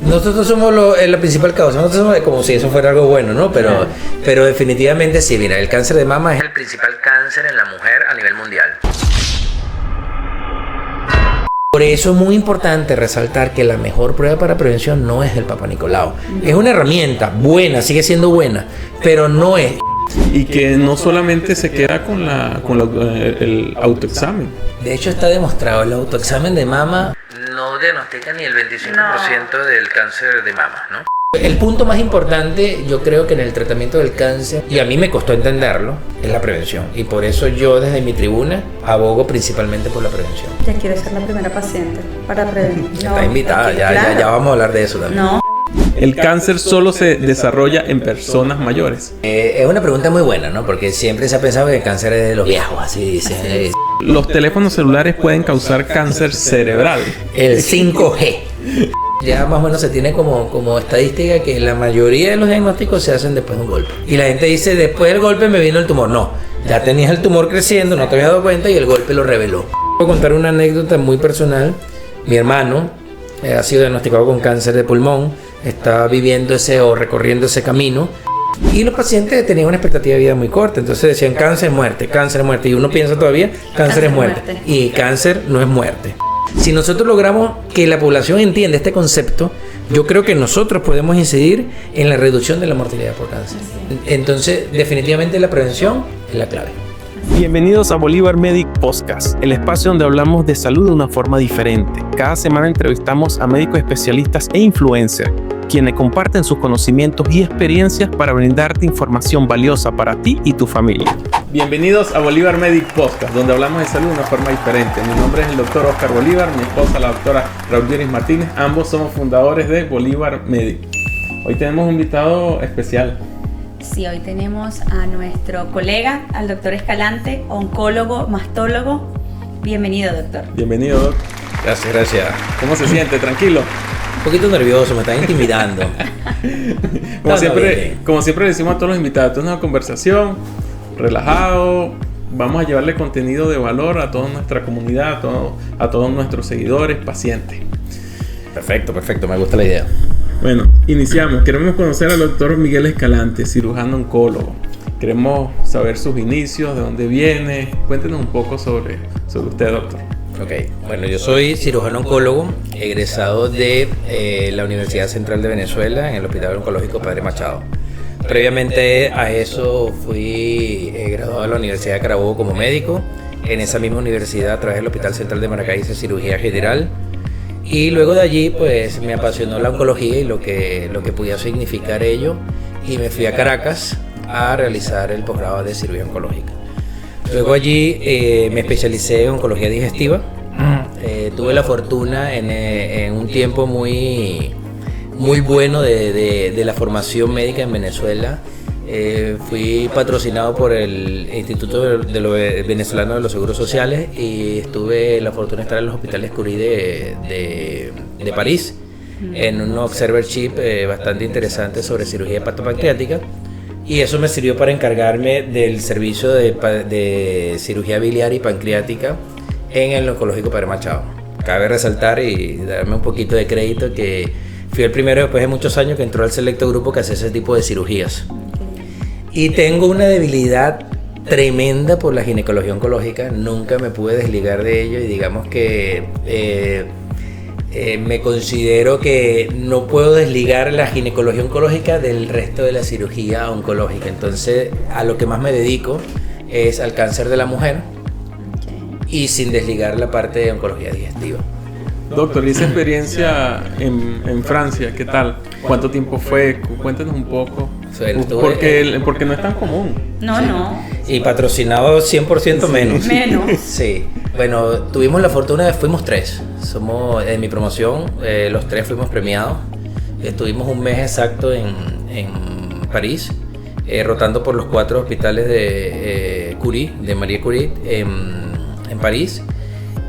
Nosotros somos la principal causa, nosotros somos como si eso fuera algo bueno, ¿no? Pero definitivamente sí, mira, el cáncer de mama es el principal cáncer en la mujer a nivel mundial. Por eso es muy importante resaltar que la mejor prueba para prevención no es el Papa Nicolau. Es una herramienta buena, sigue siendo buena, pero no es. Y que no solamente se queda con el autoexamen. De hecho está demostrado, el autoexamen de mama no diagnostica ni el 25% del cáncer de mama, ¿no? El punto más importante, yo creo que en el tratamiento del cáncer, y a mí me costó entenderlo, es la prevención. Y por eso yo desde mi tribuna abogo principalmente por la prevención. Ya quiere ser la primera paciente para prevenir. Está invitada, ya vamos a hablar de eso también. No. ¿El cáncer solo se desarrolla en personas mayores? Es una pregunta muy buena, ¿no? Porque siempre se ha pensado que el cáncer es de los viejos, así dicen. Los teléfonos celulares pueden causar cáncer cerebral. El 5G. Ya más o menos se tiene como estadística que la mayoría de los diagnósticos se hacen después de un golpe. Y la gente dice, después del golpe me vino el tumor. No, ya tenías el tumor creciendo, no te habías dado cuenta y el golpe lo reveló. Voy a contar una anécdota muy personal. Mi hermano ha sido diagnosticado con cáncer de pulmón, está viviendo recorriendo ese camino. Y los pacientes tenían una expectativa de vida muy corta, entonces decían cáncer, muerte, y uno piensa todavía, cáncer es muerte. Y cáncer no es muerte. Si nosotros logramos que la población entienda este concepto, yo creo que nosotros podemos incidir en la reducción de la mortalidad por cáncer. Entonces, definitivamente la prevención es la clave. Bienvenidos a Bolívar Medic Podcast, el espacio donde hablamos de salud de una forma diferente. Cada semana entrevistamos a médicos especialistas e influencers, quienes comparten sus conocimientos y experiencias para brindarte información valiosa para ti y tu familia. Bienvenidos a Bolívar Medic Podcast, donde hablamos de salud de una forma diferente. Mi nombre es el doctor Oscar Bolívar, mi esposa la doctora Raúl Martínez. Ambos somos fundadores de Bolívar Medic. Hoy tenemos un invitado especial. Sí, hoy tenemos a nuestro colega, al doctor Escalante, oncólogo, mastólogo. Bienvenido, doctor. Bienvenido, doctor. Gracias. ¿Cómo se siente? ¿Tranquilo? Un poquito nervioso, me están intimidando. Como siempre le decimos a todos los invitados, esto es una conversación, relajado. Vamos a llevarle contenido de valor a toda nuestra comunidad, a todos nuestros seguidores, pacientes. Perfecto, me gusta la idea. Bueno, iniciamos. Queremos conocer al doctor Miguel Escalante, cirujano oncólogo. Queremos saber sus inicios, de dónde viene. Cuéntenos un poco sobre usted, doctor. Ok, bueno, yo soy cirujano oncólogo, egresado de la Universidad Central de Venezuela, en el Hospital Oncológico Padre Machado. Previamente a eso fui graduado de la Universidad de Carabobo como médico. En esa misma universidad, a través del Hospital Central de Maracay, hice cirugía general. Y luego de allí, pues, me apasionó la oncología y lo que podía significar ello. Y me fui a Caracas a realizar el posgrado de cirugía oncológica. Luego allí me especialicé en oncología digestiva. Tuve la fortuna en un tiempo muy bueno de la formación médica en Venezuela. Fui patrocinado por el Instituto Venezolano de los Seguros Sociales y tuve la fortuna de estar en los hospitales Curie de París en un observership bastante interesante sobre cirugía hepatopancreática. Y eso me sirvió para encargarme del servicio de cirugía biliar y pancreática en el Oncológico Padre Machado. Cabe resaltar y darme un poquito de crédito que fui el primero después de muchos años que entró al selecto grupo que hace ese tipo de cirugías. Y tengo una debilidad tremenda por la ginecología oncológica. Nunca me pude desligar de ello y digamos que me considero que no puedo desligar la ginecología oncológica del resto de la cirugía oncológica. Entonces, a lo que más me dedico es al cáncer de la mujer y sin desligar la parte de oncología digestiva. Doctor, ¿y esa experiencia en Francia, qué tal? ¿Cuánto tiempo fue? Cuéntanos un poco. Porque no es tan común. No. Y patrocinado 100% menos. Menos. Sí. Bueno, tuvimos la fortuna, fuimos 3. Somos, en mi promoción, los 3 fuimos premiados. Estuvimos un mes exacto en París, rotando por los 4 hospitales de Curie, de Marie Curie, en París.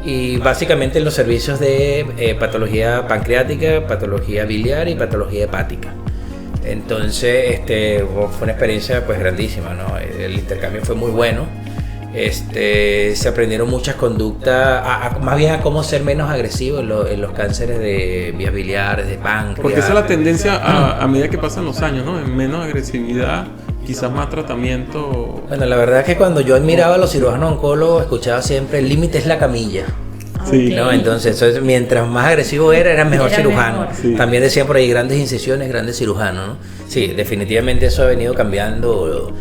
Y básicamente en los servicios de patología pancreática, patología biliar y patología hepática. Entonces fue una experiencia pues grandísima, ¿no? El intercambio fue muy bueno Se aprendieron muchas conductas, más bien a cómo ser menos agresivos en los cánceres de vías biliares, de páncreas. Porque esa es la tendencia a medida que pasan los años, ¿no? En menos agresividad, quizás más tratamiento. Bueno, la verdad es que cuando yo admiraba a los cirujanos oncólogos, escuchaba siempre, el límite es la camilla. Sí. ¿No? Entonces, mientras más agresivo era mejor cirujano. Mejor. También decían por ahí grandes incisiones, grandes cirujanos, ¿no? Sí, definitivamente eso ha venido cambiando.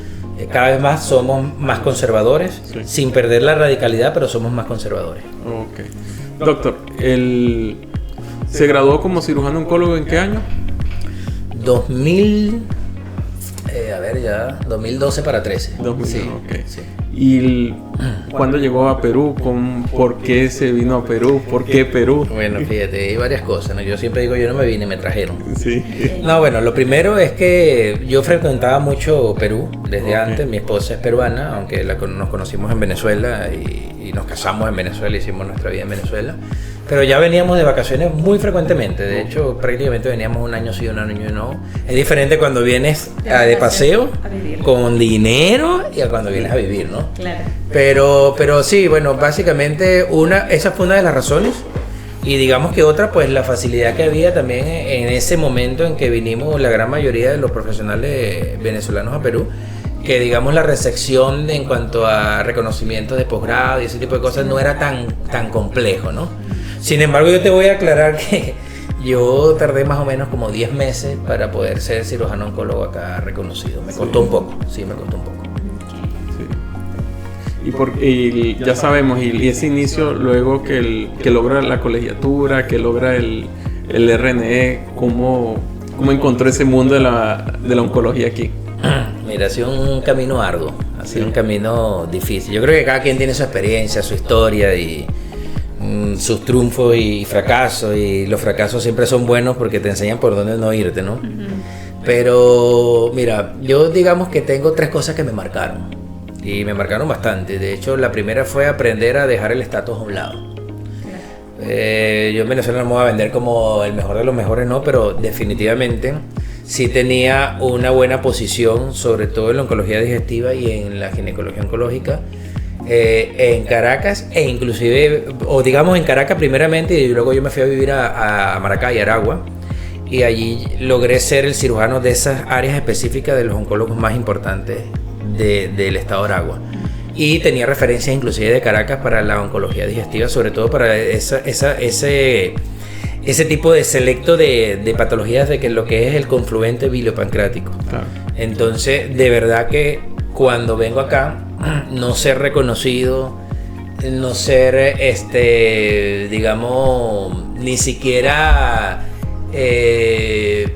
Cada vez más somos más conservadores, sí, sin perder la radicalidad, pero somos más conservadores. Ok. Doctor, ¿se graduó como cirujano oncólogo en qué año? 2012 para 13. 2000, sí, ok. Sí. ¿Y cuándo llegó a Perú? ¿Por qué se vino a Perú? ¿Por qué Perú? Bueno, fíjate, hay varias cosas, ¿no? Yo siempre digo, yo no me vine, me trajeron. Sí. No, bueno, lo primero es que yo frecuentaba mucho Perú desde Ok. antes. Mi esposa es peruana, aunque nos conocimos en Venezuela y nos casamos en Venezuela, hicimos nuestra vida en Venezuela. Pero ya veníamos de vacaciones muy frecuentemente. De hecho, prácticamente veníamos un año sí, un año no. Es diferente cuando vienes de paseo, a vivir. con dinero, y a cuando vienes a vivir, ¿no? Claro. Pero sí, bueno, básicamente esa fue una de las razones. Y digamos que otra, pues la facilidad que había también en ese momento en que vinimos la gran mayoría de los profesionales venezolanos a Perú, que digamos la recepción en cuanto a reconocimiento de posgrado y ese tipo de cosas no era tan complejo, ¿no? Sin embargo, yo te voy a aclarar que yo tardé más o menos como 10 meses para poder ser cirujano oncólogo acá reconocido. Me costó un poco, sí, me costó un poco. Sí. Y ya sabemos, y ese inicio luego que logra la colegiatura, que logra el RNE, ¿cómo encontró ese mundo de la oncología aquí? Mira, ha sido un camino arduo, ha sido un camino difícil. Yo creo que cada quien tiene su experiencia, su historia y sus triunfos y fracasos, y los fracasos siempre son buenos porque te enseñan por dónde no irte, ¿no? Pero mira, yo digamos que tengo 3 cosas que me marcaron y me marcaron bastante. De hecho, la primera fue aprender a dejar el estatus a un lado. Yo en Venezuela no me voy a vender como el mejor de los mejores, no, pero definitivamente sí tenía una buena posición, sobre todo en la oncología digestiva y en la ginecología oncológica, en Caracas, e inclusive, o digamos en Caracas primeramente, y luego yo me fui a vivir a Maracay, Aragua, y allí logré ser el cirujano de esas áreas específicas de los oncólogos más importantes del estado de Aragua. Y tenía referencias inclusive de Caracas para la oncología digestiva, sobre todo para ese tipo de selecto de patologías de lo que es el confluente biliopancreático. Claro. Entonces, de verdad que cuando vengo acá, no ser reconocido, no ser, digamos, ni siquiera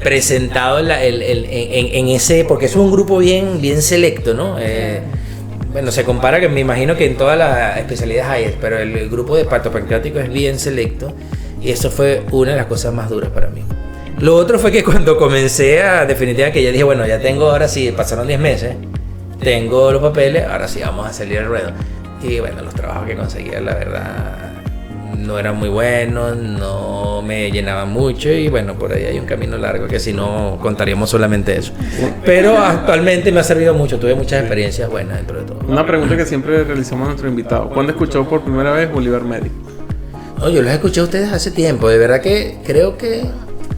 presentado en ese, porque es un grupo bien selecto, ¿no? Bueno, se compara, que me imagino que en todas las especialidades hay, pero el grupo de hepatopancreático es bien selecto, y eso fue una de las cosas más duras para mí. Lo otro fue que cuando comencé definitivamente, que ya dije, bueno, ya tengo, ahora sí, pasaron 10 meses, tengo los papeles, ahora sí vamos a salir al ruedo. Y bueno, los trabajos que conseguía, la verdad, no eran muy buenos, no me llenaban mucho, y bueno, por ahí hay un camino largo que si no contaríamos solamente eso. Pero actualmente me ha servido mucho, tuve muchas experiencias buenas dentro de todo. Una pregunta que siempre realizamos a nuestro invitado: ¿cuándo escuchó por primera vez Bolívar Medic? No, yo los escuché a ustedes hace tiempo, de verdad que creo que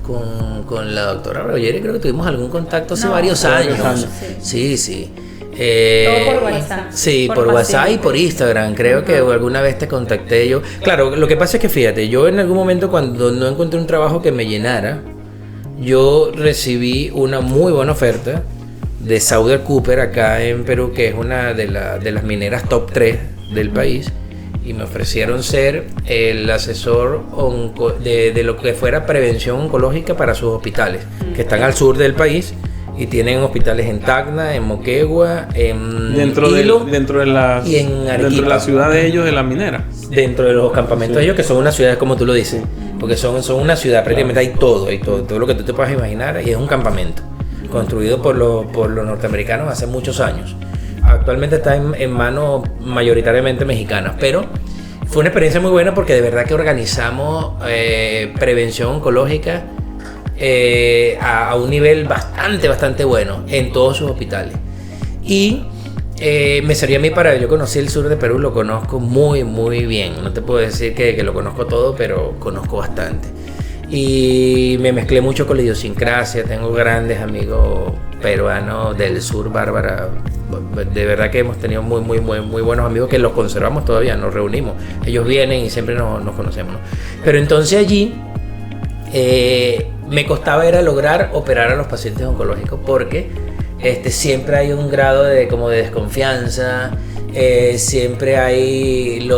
con la doctora Rogeri creo que tuvimos algún contacto hace varios años. Sí. Todo por WhatsApp. Sí, por WhatsApp y por Instagram. Creo que alguna vez te contacté yo. Claro, lo que pasa es que fíjate, yo en algún momento cuando no encontré un trabajo que me llenara, yo recibí una muy buena oferta de Southern Cooper acá en Perú, que es una de las mineras top 3 del país, y me ofrecieron ser el asesor de lo que fuera prevención oncológica para sus hospitales, que están al sur del país. Y tienen hospitales en Tacna, en Moquegua, en Hilo y en Arequipa. Dentro de la ciudad de ellos, de la minera. Dentro de los campamentos de ellos, que son unas ciudades, como tú lo dices. Porque son una ciudad, prácticamente hay todo lo que tú te puedas imaginar, y es un campamento construido por los norteamericanos hace muchos años. Actualmente está en manos mayoritariamente mexicanas, pero fue una experiencia muy buena porque de verdad que organizamos prevención oncológica a un nivel bastante bueno en todos sus hospitales. Y me servía a mí para... Yo conocí el sur de Perú, lo conozco muy, muy bien. No te puedo decir que lo conozco todo, pero conozco bastante. Y me mezclé mucho con la idiosincrasia. Tengo grandes amigos peruanos del sur, Bárbara. De verdad que hemos tenido muy, muy, muy, muy buenos amigos que los conservamos todavía, nos reunimos. Ellos vienen y siempre nos conocemos, ¿no? Pero entonces allí me costaba era lograr operar a los pacientes oncológicos porque siempre hay un grado de desconfianza. Siempre hay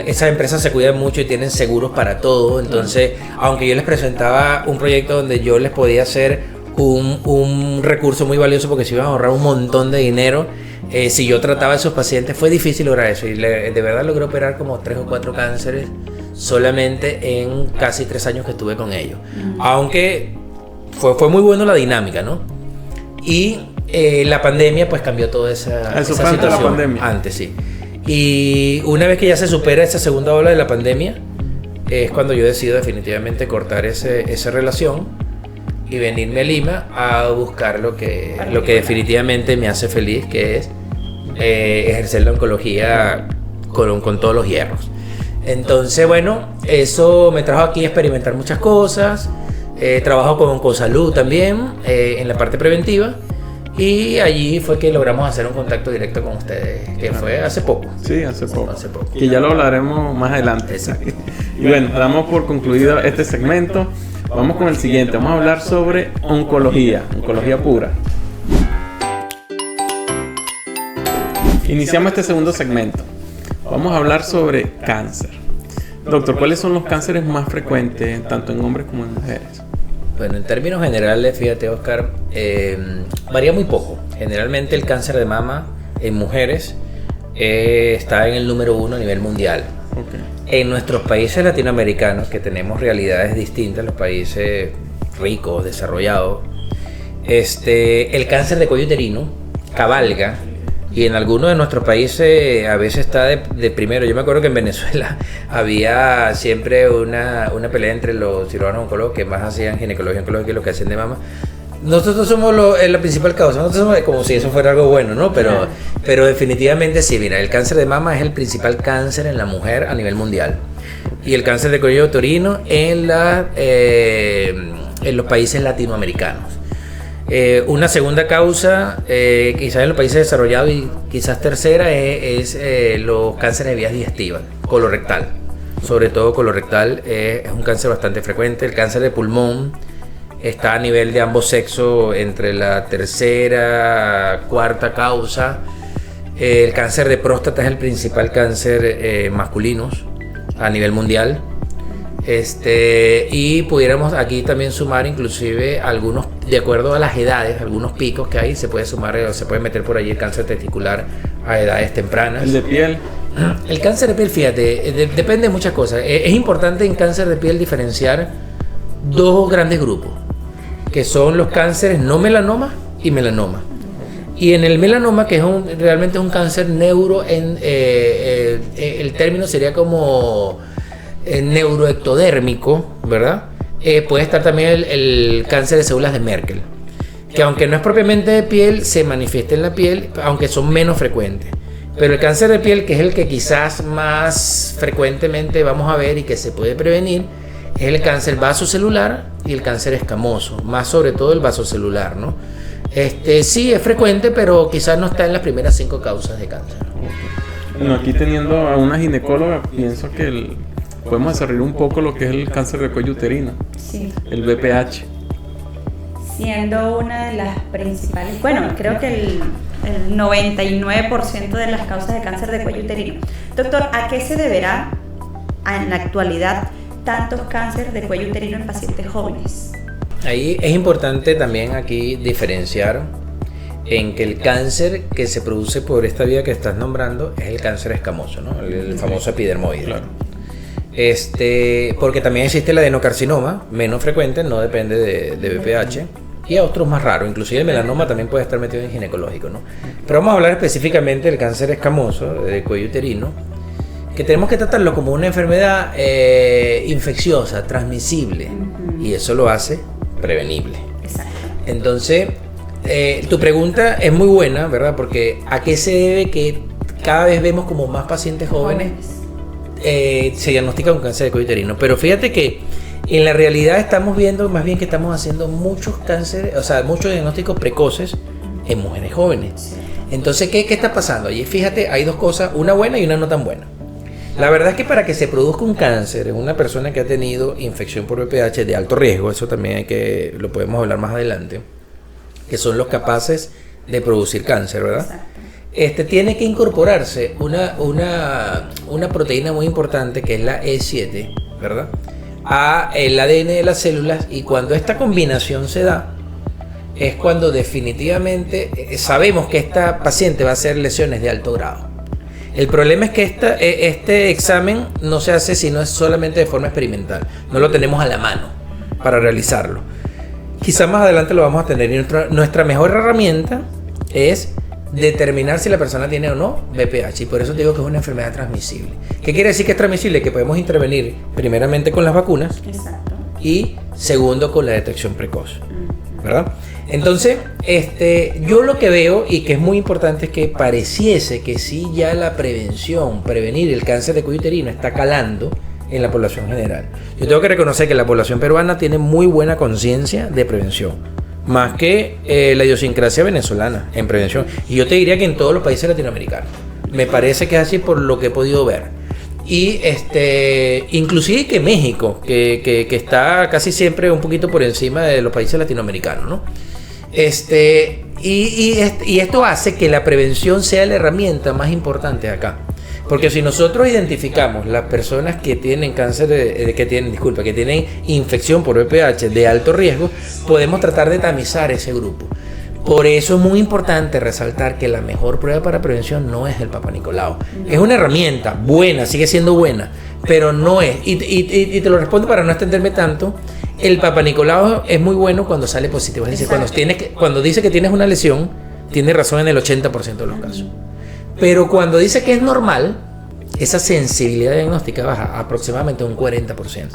esas empresas se cuidan mucho y tienen seguros para todo. Entonces, aunque yo les presentaba un proyecto donde yo les podía hacer un recurso muy valioso porque se iban a ahorrar un montón de dinero, si yo trataba a esos pacientes, fue difícil lograr eso. Y de verdad logré operar como 3 o 4 cánceres solamente en casi 3 años que estuve con ellos. Aunque fue muy bueno la dinámica, ¿no? Y la pandemia pues cambió toda esa situación. Antes de la pandemia. Antes, sí. Y una vez que ya se supera esa segunda ola de la pandemia, es cuando yo decido definitivamente cortar esa relación y venirme a Lima a buscar lo que definitivamente me hace feliz, que es ejercer la oncología con todos los hierros. Entonces, bueno, eso me trajo aquí a experimentar muchas cosas. Trabajo con Oncosalud también, en la parte preventiva. Y allí fue que logramos hacer un contacto directo con ustedes, que fue hace poco. Sí, hace poco. Que ya lo hablaremos más adelante. Exacto. Y bueno, damos por concluido este segmento. Vamos con el siguiente. Vamos a hablar sobre oncología pura. Iniciamos este segundo segmento. Vamos a hablar sobre cáncer. Doctor, ¿cuáles son los cánceres más frecuentes, tanto en hombres como en mujeres? Bueno, en términos generales, fíjate, Oscar, varía muy poco. Generalmente el cáncer de mama en mujeres está en el número 1 a nivel mundial. Okay. En nuestros países latinoamericanos, que tenemos realidades distintas, los países ricos, desarrollados, el cáncer de cuello uterino cabalga, y en algunos de nuestros países a veces está de primero. Yo me acuerdo que en Venezuela había siempre una pelea entre los cirujanos oncólogos que más hacían ginecología oncológica y los que hacían de mama. Nosotros somos la principal causa, nosotros somos como si eso fuera algo bueno, ¿no? Pero definitivamente sí, mira, el cáncer de mama es el principal cáncer en la mujer a nivel mundial. Y el cáncer de cuello uterino en los países latinoamericanos. Una segunda causa, quizás en los países desarrollados y quizás tercera, es los cánceres de vías digestivas, colorectal. Sobre todo colorectal es un cáncer bastante frecuente. El cáncer de pulmón está a nivel de ambos sexos entre la tercera, cuarta causa. El cáncer de próstata es el principal cáncer masculino a nivel mundial. Y pudiéramos aquí también sumar inclusive algunos, de acuerdo a las edades, algunos picos que hay, se puede sumar, se puede meter por allí el cáncer testicular a edades tempranas. ¿El de piel? El cáncer de piel, fíjate, depende de muchas cosas. Es importante en cáncer de piel diferenciar dos grandes grupos, que son los cánceres no melanoma y melanoma. Y en el melanoma, que es realmente un cáncer el término sería como neuroectodérmico, ¿verdad? Puede estar también el cáncer de células de Merkel, que aunque no es propiamente de piel, se manifiesta en la piel, aunque son menos frecuentes. Pero el cáncer de piel, que es el que quizás más frecuentemente vamos a ver y que se puede prevenir, es el cáncer vasocelular y el cáncer escamoso, más sobre todo el vasocelular, ¿no? Sí es frecuente, pero quizás no está en las primeras 5 causas de cáncer. Bueno, aquí teniendo a una ginecóloga, pienso que podemos desarrollar un poco lo que es el cáncer de cuello uterino, sí. El BPH. Siendo una de las principales, bueno, creo que el 99% de las causas de cáncer de cuello uterino. Doctor, ¿a qué se deberá en la actualidad tantos cánceres de cuello uterino en pacientes jóvenes? Ahí es importante también aquí diferenciar en que el cáncer que se produce por esta vía que estás nombrando es el cáncer escamoso, ¿no? El famoso epidermoide. Claro. Porque también existe el adenocarcinoma, menos frecuente, no depende de BPH, y a otros más raros, inclusive el melanoma también puede estar metido en ginecológico, ¿no? Pero vamos a hablar específicamente del cáncer escamoso de cuello uterino, que tenemos que tratarlo como una enfermedad infecciosa, transmisible, y eso lo hace prevenible. Exacto. Entonces, tu pregunta es muy buena, ¿verdad? Porque ¿a qué se debe que cada vez vemos como más pacientes jóvenes se diagnostican con cáncer de cuello uterino? Pero fíjate que en la realidad estamos viendo más bien que estamos haciendo muchos cánceres, o sea, muchos diagnósticos precoces en mujeres jóvenes. Entonces, ¿qué está pasando? Y fíjate, hay dos cosas, una buena y una no tan buena. La verdad es que para que se produzca un cáncer en una persona que ha tenido infección por VPH de alto riesgo, eso también lo podemos hablar más adelante, que son los capaces de producir cáncer, ¿verdad? Tiene que incorporarse una proteína muy importante que es la E7, ¿verdad? A el ADN de las células, y cuando esta combinación se da, es cuando definitivamente sabemos que esta paciente va a hacer lesiones de alto grado. El problema es que este examen no se hace sino es solamente de forma experimental, no lo tenemos a la mano para realizarlo. Quizás más adelante lo vamos a tener, y nuestra mejor herramienta es determinar si la persona tiene o no VPH, y por eso digo que es una enfermedad transmisible. ¿Qué quiere decir que es transmisible? Que podemos intervenir primeramente con las vacunas. Exacto. Y segundo con la detección precoz, ¿verdad? Entonces, yo lo que veo y que es muy importante es que pareciese que sí ya la prevenir el cáncer de cuello uterino está calando en la población general. Yo tengo que reconocer que la población peruana tiene muy buena conciencia de prevención, más que la idiosincrasia venezolana en prevención. Y yo te diría que en todos los países latinoamericanos. Me parece que es así por lo que he podido ver. Y inclusive que México, que está casi siempre un poquito por encima de los países latinoamericanos, ¿no? Y esto hace que la prevención sea la herramienta más importante acá. Porque si nosotros identificamos las personas que tienen cáncer, que tienen infección por VPH de alto riesgo, podemos tratar de tamizar ese grupo. Por eso es muy importante resaltar que la mejor prueba para prevención no es el Papa Nicolau. Es una herramienta buena, sigue siendo buena, pero no es. Y te lo respondo para no extenderme tanto. El Papa Nicolau es muy bueno cuando sale positivo. Es decir, cuando dice que tienes una lesión, tiene razón en el 80% de los casos. Pero cuando dice que es normal, esa sensibilidad diagnóstica baja aproximadamente un 40%.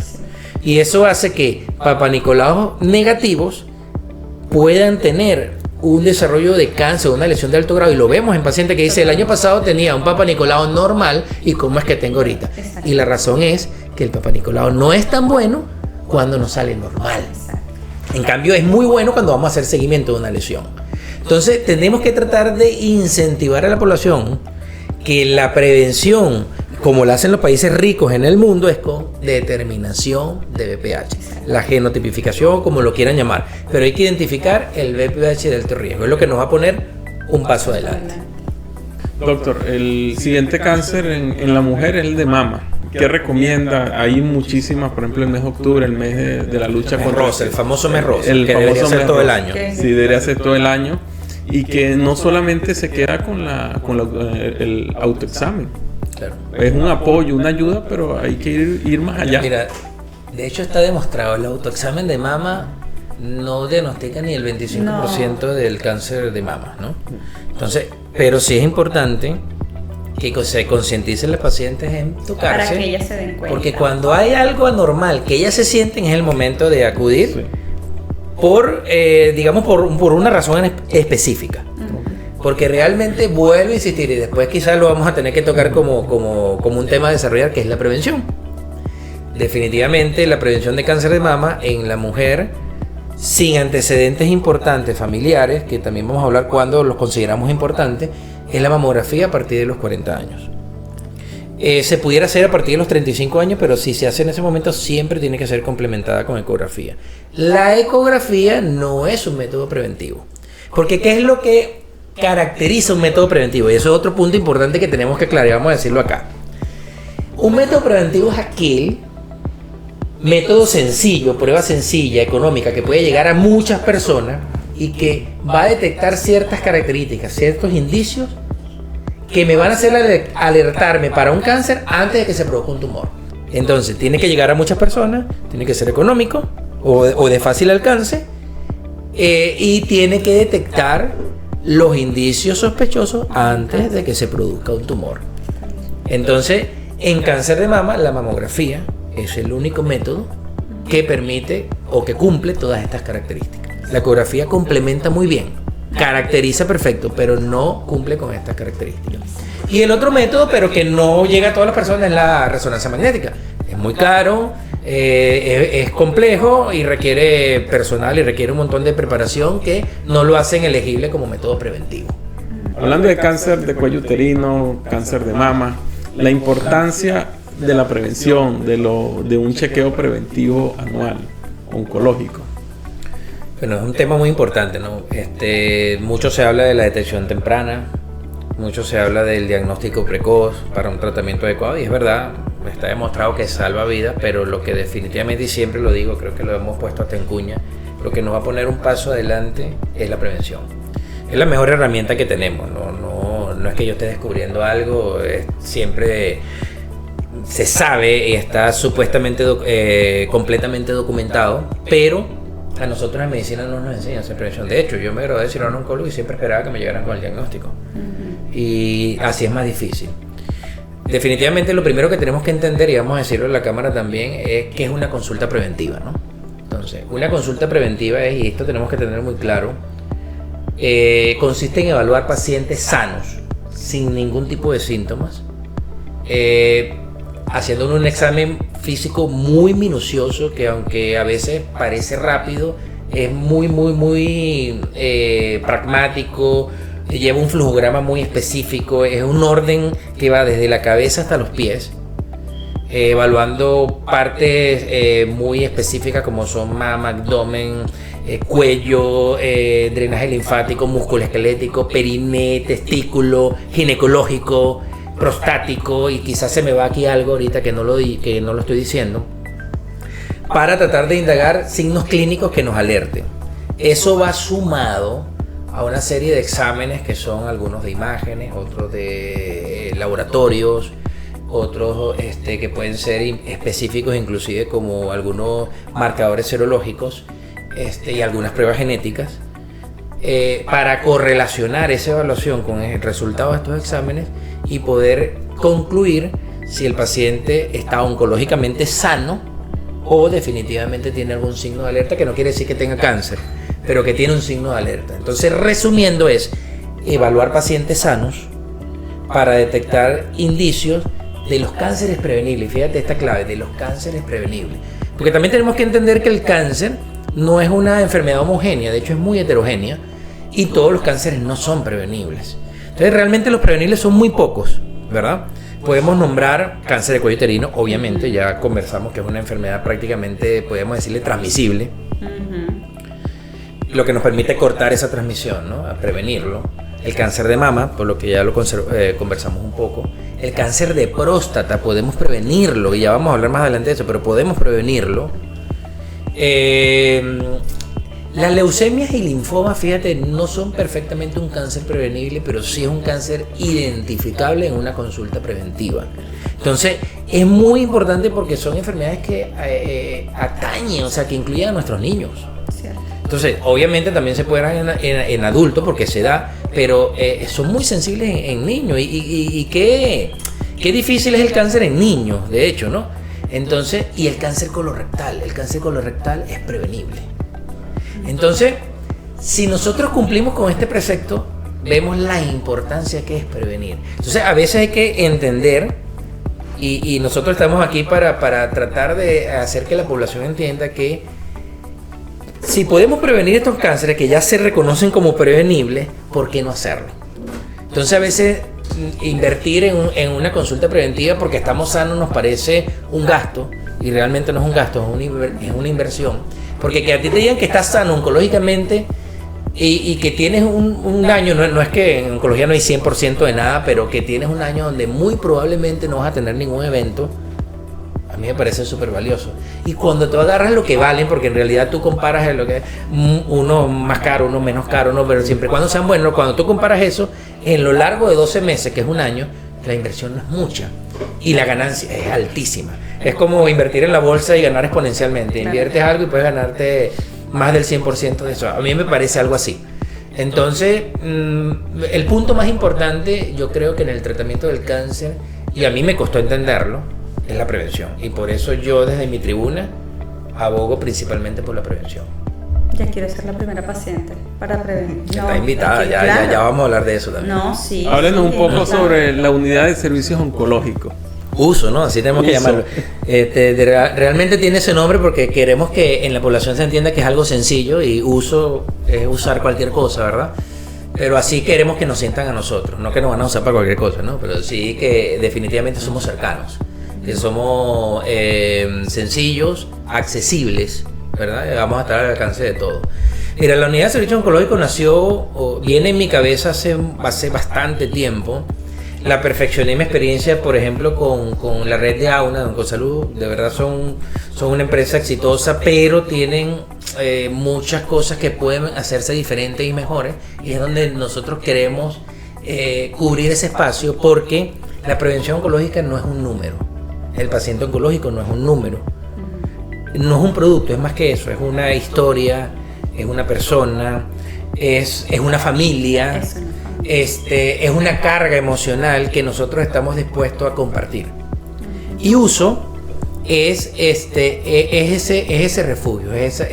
Y eso hace que Papa Nicolau negativos puedan tener un desarrollo de cáncer, una lesión de alto grado, y lo vemos en pacientes que dice el año pasado tenía un Papa Nicolau normal y cómo es que tengo ahorita. Y la razón es que el Papa Nicolau no es tan bueno cuando nos sale normal. En cambio es muy bueno cuando vamos a hacer seguimiento de una lesión. Entonces tenemos que tratar de incentivar a la población que la prevención, como la hacen los países ricos en el mundo, es con determinación de VPH, la genotipificación, como lo quieran llamar, pero hay que identificar el VPH de alto riesgo, es lo que nos va a poner un paso adelante. Doctor, el siguiente cáncer en la mujer es el de mama. ¿Qué recomienda? Hay muchísimas, por ejemplo, el mes de octubre, el mes de la lucha contra el famoso mes rosa, que debería ser todo el año. Sí, debería ser todo el año, y que no solamente se queda con el autoexamen. Claro. Es un apoyo, una ayuda, pero hay que ir más allá. Mira, de hecho está demostrado, el autoexamen de mama no diagnostica ni el 25% del cáncer de mama, ¿no? Entonces, pero sí es importante que se concienticen las pacientes en tocarse, para que ellas se den cuenta. Porque cuando hay algo anormal que ellas se sienten, es el momento de acudir, sí, por una razón específica. Porque realmente vuelvo a insistir, y después quizás lo vamos a tener que tocar como un tema a desarrollar, que es la prevención. Definitivamente la prevención de cáncer de mama en la mujer sin antecedentes importantes familiares, que también vamos a hablar cuando los consideramos importantes, es la mamografía a partir de los 40 años. Se pudiera hacer a partir de los 35 años, pero si se hace en ese momento siempre tiene que ser complementada con ecografía. La ecografía no es un método preventivo, porque ¿qué es lo que caracteriza un método preventivo? Y eso es otro punto importante que tenemos que aclarar, vamos a decirlo acá. Un método preventivo es aquel método sencillo, prueba sencilla, económica, que puede llegar a muchas personas y que va a detectar ciertas características, ciertos indicios que me van a hacer alertarme para un cáncer antes de que se produzca un tumor. Entonces, tiene que llegar a muchas personas, tiene que ser económico o de fácil alcance, y tiene que detectar los indicios sospechosos antes de que se produzca un tumor. Entonces, en cáncer de mama, la mamografía es el único método que permite o que cumple todas estas características. La ecografía complementa muy bien, caracteriza perfecto, pero no cumple con estas características. Y el otro método, pero que no llega a todas las personas, es la resonancia magnética. Es muy caro, es complejo y requiere personal y requiere un montón de preparación que no lo hacen elegible como método preventivo. Hablando de cáncer de cuello uterino, cáncer de mama, la importancia de la prevención, de un chequeo preventivo anual, oncológico. Bueno, es un tema muy importante, ¿no? Mucho se habla de la detección temprana, mucho se habla del diagnóstico precoz para un tratamiento adecuado, y es verdad, está demostrado que salva vidas, pero lo que definitivamente, y siempre lo digo, creo que lo hemos puesto hasta en cuña, lo que nos va a poner un paso adelante es la prevención. Es la mejor herramienta que tenemos, no es que yo esté descubriendo algo, siempre se sabe y está supuestamente completamente documentado, pero a nosotros en medicina no nos enseñan a hacer prevención. De hecho, yo me gradué de cirujano oncólogo y siempre esperaba que me llegaran con el diagnóstico. Y así es más difícil. Definitivamente lo primero que tenemos que entender, y vamos a decirlo en la cámara también, es que es una consulta preventiva, ¿no? Entonces, una consulta preventiva es, y esto tenemos que tener muy claro, consiste en evaluar pacientes sanos, sin ningún tipo de síntomas, haciendo un examen físico muy minucioso, que aunque a veces parece rápido, es muy pragmático, lleva un flujograma muy específico, es un orden que va desde la cabeza hasta los pies, evaluando partes muy específicas como son mama, abdomen, cuello, drenaje linfático, músculo esquelético, periné, testículo, ginecológico, prostático, y quizás se me va aquí algo ahorita que no lo estoy diciendo, para tratar de indagar signos clínicos que nos alerten. Eso va sumado a una serie de exámenes que son algunos de imágenes, otros de laboratorios, otros que pueden ser específicos inclusive, como algunos marcadores serológicos y algunas pruebas genéticas, para correlacionar esa evaluación con el resultado de estos exámenes y poder concluir si el paciente está oncológicamente sano o definitivamente tiene algún signo de alerta, que no quiere decir que tenga cáncer, pero que tiene un signo de alerta. Entonces, resumiendo, es evaluar pacientes sanos para detectar indicios de los cánceres prevenibles. Fíjate esta clave, de los cánceres prevenibles. Porque también tenemos que entender que el cáncer no es una enfermedad homogénea, de hecho es muy heterogénea, y todos los cánceres no son prevenibles. Entonces, realmente los prevenibles son muy pocos, ¿verdad? Podemos nombrar cáncer de cuello uterino, obviamente, ya conversamos que es una enfermedad prácticamente, podemos decirle, transmisible, lo que nos permite cortar esa transmisión, ¿no? A prevenirlo. El cáncer de mama, por lo que ya lo conversamos un poco. El cáncer de próstata, podemos prevenirlo, y ya vamos a hablar más adelante de eso, pero podemos prevenirlo. Las leucemias y linfomas, fíjate, no son perfectamente un cáncer prevenible, pero sí es un cáncer identificable en una consulta preventiva. Entonces, es muy importante porque son enfermedades que atañen, o sea, que incluyen a nuestros niños. Entonces, obviamente también se puede dar en adultos porque se da, pero son muy sensibles en niños. Y qué difícil es el cáncer en niños, de hecho, ¿no? Entonces, y el cáncer colorectal es prevenible. Entonces, si nosotros cumplimos con este precepto, vemos la importancia que es prevenir. Entonces, a veces hay que entender, y nosotros estamos aquí para tratar de hacer que la población entienda que si podemos prevenir estos cánceres que ya se reconocen como prevenibles, ¿por qué no hacerlo? Entonces, a veces invertir en una consulta preventiva porque estamos sanos nos parece un gasto, y realmente no es un gasto, es una inversión. Porque que a ti te digan que estás sano oncológicamente y que tienes un año, no es que en oncología no hay 100% de nada, pero que tienes un año donde muy probablemente no vas a tener ningún evento, a mí me parece súper valioso. Y cuando tú agarras lo que valen, porque en realidad tú comparas lo que uno más caro, uno menos caro, no, pero siempre y cuando sean buenos, cuando tú comparas eso, en lo largo de 12 meses, que es un año, la inversión no es mucha y la ganancia es altísima. Es como invertir en la bolsa y ganar exponencialmente. Inviertes algo y puedes ganarte más del 100% de eso. A mí me parece algo así. Entonces, el punto más importante, yo creo que en el tratamiento del cáncer, y a mí me costó entenderlo, es la prevención. Y por eso yo desde mi tribuna abogo principalmente por la prevención. Ya quiero ser la primera paciente para prevenir. Está invitada, ya vamos a hablar de eso también. No, sí. Háblenos un poco claro. sobre la unidad de servicios oncológicos. Uso, ¿no? Así tenemos que Uso. llamarlo. Realmente tiene ese nombre porque queremos que en la población se entienda que es algo sencillo y uso es usar cualquier cosa, ¿verdad? Pero así queremos que nos sientan a nosotros, no que nos van a usar para cualquier cosa, ¿no? Pero sí que definitivamente somos cercanos, que somos sencillos, accesibles, ¿verdad? Vamos a estar al alcance de todo. Mira, la unidad de servicio oncológico viene en mi cabeza hace bastante tiempo. La perfeccioné mi experiencia, por ejemplo, con la red de Auna, de Oncosalud. De verdad son una empresa exitosa, pero tienen muchas cosas que pueden hacerse diferentes y mejores. Y es donde nosotros queremos cubrir ese espacio, porque la prevención oncológica no es un número. El paciente oncológico no es un número. No es un producto, es más que eso. Es una historia, es una persona, es una familia. Es una carga emocional que nosotros estamos dispuestos a compartir. Y uso es ese refugio, ese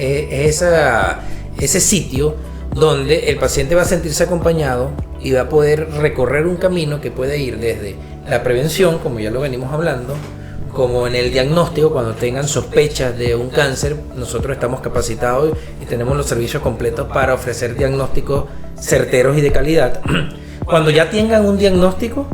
sitio donde el paciente va a sentirse acompañado y va a poder recorrer un camino que puede ir desde la prevención, como ya lo venimos hablando, como en el diagnóstico. Cuando tengan sospechas de un cáncer, nosotros estamos capacitados y tenemos los servicios completos para ofrecer diagnósticos certeros y de calidad. Cuando ya tengan un diagnóstico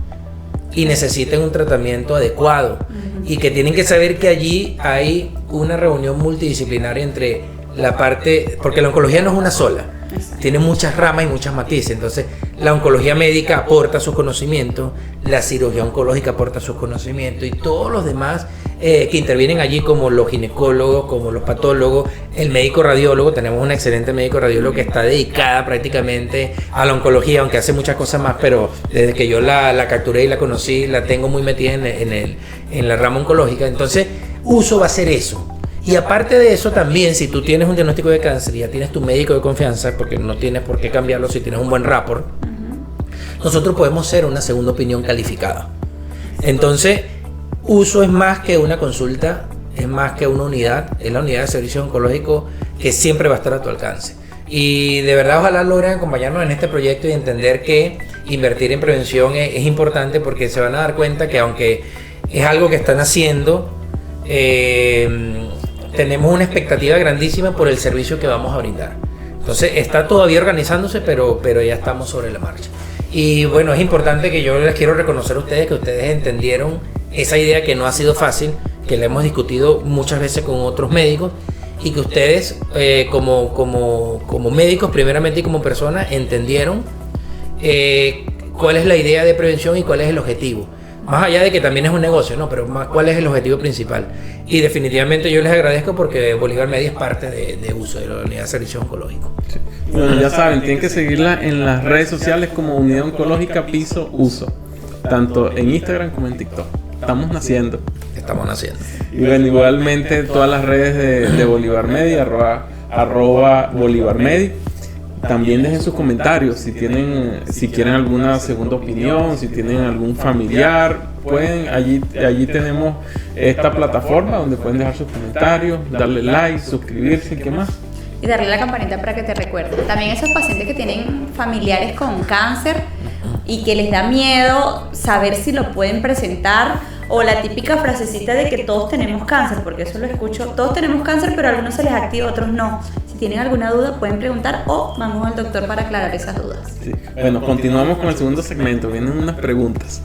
y necesiten un tratamiento adecuado, y que tienen que saber que allí hay una reunión multidisciplinaria entre la parte, porque la oncología no es una sola. Exacto. Tiene muchas ramas y muchas matices. Entonces la oncología médica aporta sus conocimientos, la cirugía oncológica aporta sus conocimientos, y todos los demás que intervienen allí, como los ginecólogos, como los patólogos, el médico radiólogo. Tenemos un excelente médico radiólogo que está dedicada prácticamente a la oncología, aunque hace muchas cosas más, pero desde que yo la capturé y la conocí, la tengo muy metida en la rama oncológica. Entonces uso va a ser eso. Y aparte de eso también, si tú tienes un diagnóstico de cáncer y ya tienes tu médico de confianza, porque no tienes por qué cambiarlo si tienes un buen rapport, nosotros podemos ser una segunda opinión calificada. Entonces, uso es más que una consulta, es más que una unidad, es la unidad de servicio oncológico que siempre va a estar a tu alcance. Y de verdad, ojalá logren acompañarnos en este proyecto y entender que invertir en prevención es importante, porque se van a dar cuenta que aunque es algo que están haciendo, tenemos una expectativa grandísima por el servicio que vamos a brindar. Entonces está todavía organizándose, pero ya estamos sobre la marcha. Y bueno, es importante que yo les quiero reconocer a ustedes que ustedes entendieron esa idea, que no ha sido fácil, que la hemos discutido muchas veces con otros médicos, y que ustedes como médicos primeramente y como personas entendieron cuál es la idea de prevención y cuál es el objetivo. Más allá de que también es un negocio, ¿no? Pero más cuál es el objetivo principal. Y definitivamente yo les agradezco, porque Bolívar Media es parte de uso de la unidad de servicio oncológico. Sí. Bueno, ya saben, tienen que seguirla en las redes sociales como Unidad Oncológica Piso Uso, tanto en Instagram como en TikTok. Estamos naciendo. Y bueno, igualmente todas las redes de Bolívar Media, arroba Bolívar Media. También dejen sus comentarios si quieren alguna segunda opinión, si tienen algún familiar, pueden, allí tenemos esta plataforma donde pueden dejar sus comentarios, darle like, suscribirse, ¿qué más? Y darle la campanita para que te recuerde. También esos pacientes que tienen familiares con cáncer y que les da miedo saber si lo pueden presentar, o la típica frasecita de que todos tenemos cáncer, porque eso lo escucho, todos tenemos cáncer, pero a algunos se les activa, a otros no. Si tienen alguna duda pueden preguntar, o vamos al doctor para aclarar esas dudas. Sí. Bueno, continuamos con el segundo segmento, vienen unas preguntas.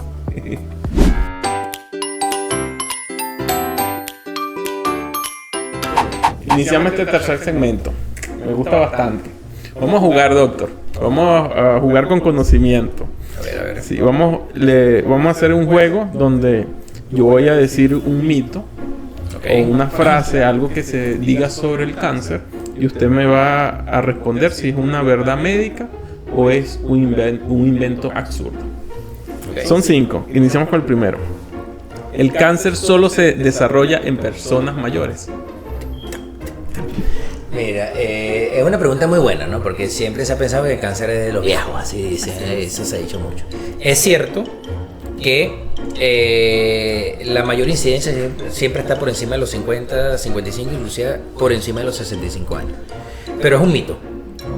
Iniciamos este tercer segmento, me gusta bastante. Vamos a jugar, doctor, vamos a jugar con conocimiento. A ver. Sí, vamos a hacer un juego donde yo voy a decir un mito, o una frase, algo que se diga sobre el cáncer, y usted me va a responder si es una verdad médica o es un invento absurdo. Okay. Son 5. Iniciamos con el primero. El cáncer solo se desarrolla en personas mayores. Mira, es una pregunta muy buena, ¿no? Porque siempre se ha pensado que el cáncer es de los viejos, así dicen, eso se ha dicho mucho. Es cierto que la mayor incidencia siempre está por encima de los 50, 55, inclusive por encima de los 65 años. pero es un mito.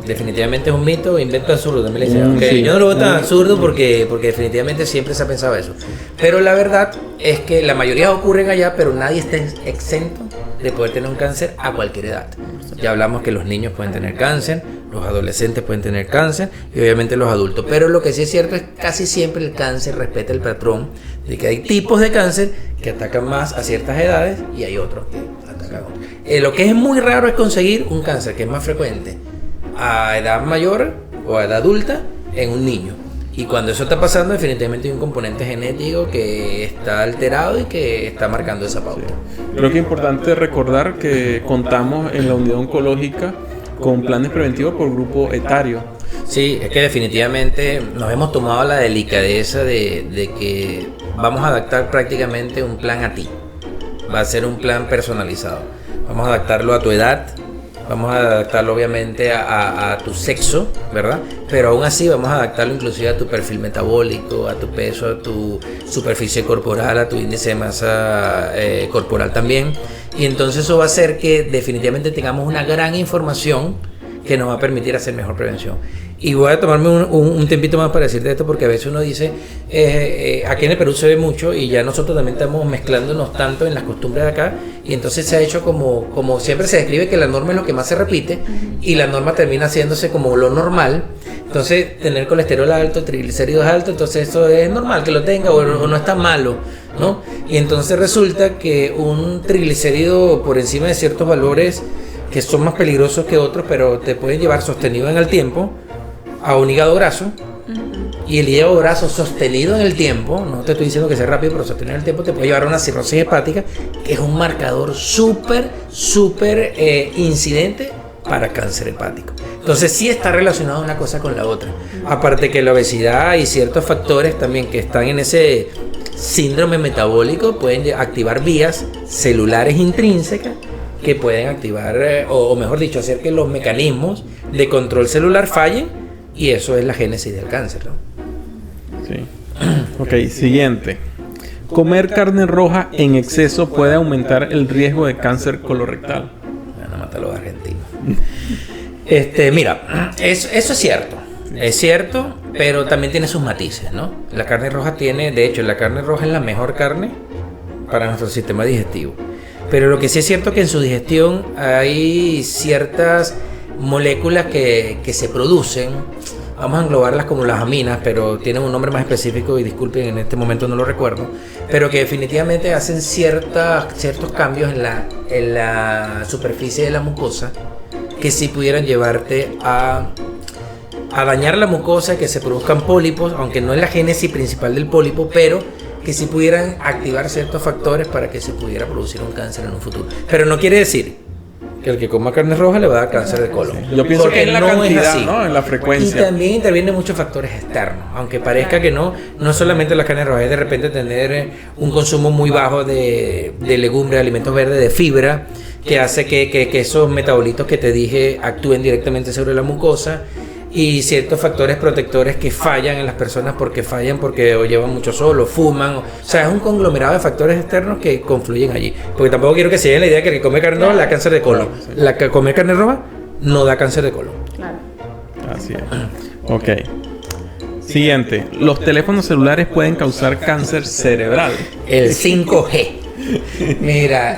Definitivamente es un mito, invento absurdo, también le dicen. Sí. Yo no lo veo tan absurdo porque definitivamente siempre se ha pensado eso. Pero la verdad es que la mayoría ocurren allá, pero nadie está exento de poder tener un cáncer a cualquier edad. Ya hablamos que los niños pueden tener cáncer, los adolescentes pueden tener cáncer y obviamente los adultos. Pero lo que sí es cierto es que casi siempre el cáncer respeta el patrón de que hay tipos de cáncer que atacan más a ciertas edades y hay otros que atacan a otros. Lo que es muy raro es conseguir un cáncer que es más frecuente a edad mayor o a edad adulta en un niño. Y cuando eso está pasando, definitivamente hay un componente genético que está alterado y que está marcando esa pauta. Creo que es importante recordar que contamos en la unidad oncológica con planes preventivos por grupo etario. Sí, es que definitivamente nos hemos tomado la delicadeza de que vamos a adaptar prácticamente un plan a ti. Va a ser un plan personalizado. Vamos a adaptarlo a tu edad. Vamos a adaptarlo obviamente a tu sexo, ¿verdad? Pero aún así vamos a adaptarlo inclusive a tu perfil metabólico, a tu peso, a tu superficie corporal, a tu índice de masa corporal también. Y entonces eso va a hacer que definitivamente tengamos una gran información que nos va a permitir hacer mejor prevención. Y voy a tomarme un tiempito más para decirte esto, porque a veces uno dice, aquí en el Perú se ve mucho y ya nosotros también estamos mezclándonos tanto en las costumbres de acá, y entonces se ha hecho como siempre se describe que la norma es lo que más se repite y la norma termina haciéndose como lo normal. Entonces tener colesterol alto, triglicéridos altos, entonces eso es normal que lo tenga o no es tan malo, ¿no? Y entonces resulta que un triglicérido por encima de ciertos valores que son más peligrosos que otros, pero te pueden llevar sostenido en el tiempo a un hígado graso. Y el hígado graso sostenido en el tiempo, no te estoy diciendo que sea rápido, pero sostenido en el tiempo te puede llevar a una cirrosis hepática, que es un marcador súper incidente para cáncer hepático. Entonces sí está relacionado una cosa con la otra. Aparte que la obesidad y ciertos factores también que están en ese síndrome metabólico pueden activar vías celulares intrínsecas que pueden activar, o mejor dicho, hacer que los mecanismos de control celular fallen, y eso es la génesis del cáncer, ¿no? Sí. Ok, siguiente. Comer carne roja en exceso puede aumentar el riesgo de cáncer colorectal. Me van a matar los argentinos. Mira, eso es cierto. Es cierto, pero también tiene sus matices, ¿no? La carne roja de hecho, la carne roja es la mejor carne para nuestro sistema digestivo. Pero lo que sí es cierto es que en su digestión hay ciertas moléculas que se producen, vamos a englobarlas como las aminas, pero tienen un nombre más específico y disculpen, en este momento no lo recuerdo, pero que definitivamente hacen ciertos cambios en la superficie de la mucosa que sí pudieran llevarte a dañar la mucosa, que se produzcan pólipos, aunque no es la génesis principal del pólipo, pero que sí pudieran activar ciertos factores para que se pudiera producir un cáncer en un futuro. Pero no quiere decir que el que coma carne roja le va a dar cáncer de colon. Yo pienso porque que en la no cantidad, es así, ¿no? En la frecuencia. Y también intervienen muchos factores externos, aunque parezca que no solamente la carne roja, es de repente tener un consumo muy bajo de legumbres, alimentos verdes, de fibra, que hace que esos metabolitos que te dije actúen directamente sobre la mucosa, y ciertos factores protectores que fallan en las personas porque o llevan mucho sol o fuman. O sea, es un conglomerado de factores externos que confluyen allí. Porque tampoco quiero que se lleven la idea que el que come carne roja le da cáncer de colon. La que come carne roja no da cáncer de colon. Claro. Así es. Ok. Siguiente. Los teléfonos celulares pueden causar cáncer cerebral. El 5G. Mira,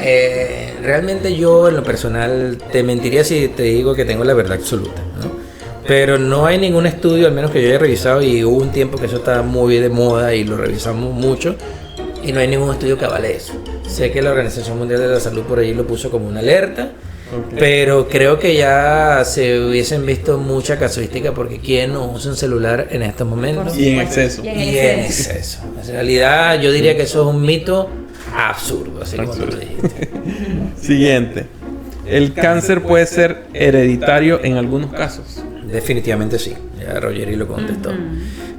realmente yo en lo personal te mentiría si te digo que tengo la verdad absoluta, ¿no? Pero no hay ningún estudio, al menos que yo haya revisado, y hubo un tiempo que eso estaba muy de moda y lo revisamos mucho, y no hay ningún estudio que avale eso. Sé que la Organización Mundial de la Salud por ahí lo puso como una alerta, pero creo que ya se hubiesen visto mucha casuística, porque ¿quién no usa un celular en estos momentos? Y en exceso. Y en exceso. En realidad yo diría que eso es un mito absurdo, así como tú dijiste. Siguiente. ¿El cáncer puede ser hereditario en algunos casos? Definitivamente sí, ya Rogeri lo contestó.